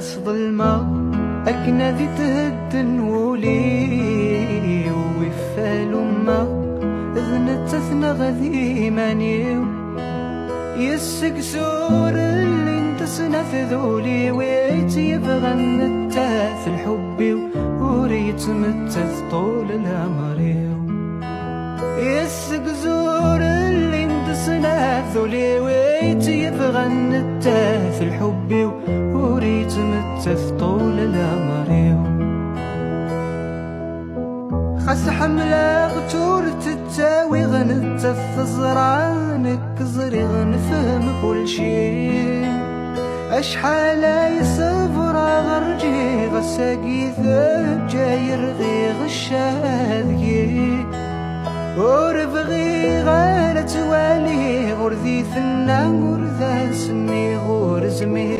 ناس ظلمة أكنا ذي تهدن ولي ويفالو ما إذن تثنى غذي مانيو يسكسور اللي انتسنا في ذولي ويت يبغى نتاث الحب وريت متاث طول الأمريو يسكسور اللي انتسنا في ذولي ويت يبغى نتاث الحب وريت متاث طول الأمريو خاس حملة غتور تتاوي غنتف زرعانك زري غنفهم كل شي أشحال يصبر غرجي غساقي ذاب جاي رغي غشاذي وربغي غالة والي غرذي ثنا غرذا سمي غرزمي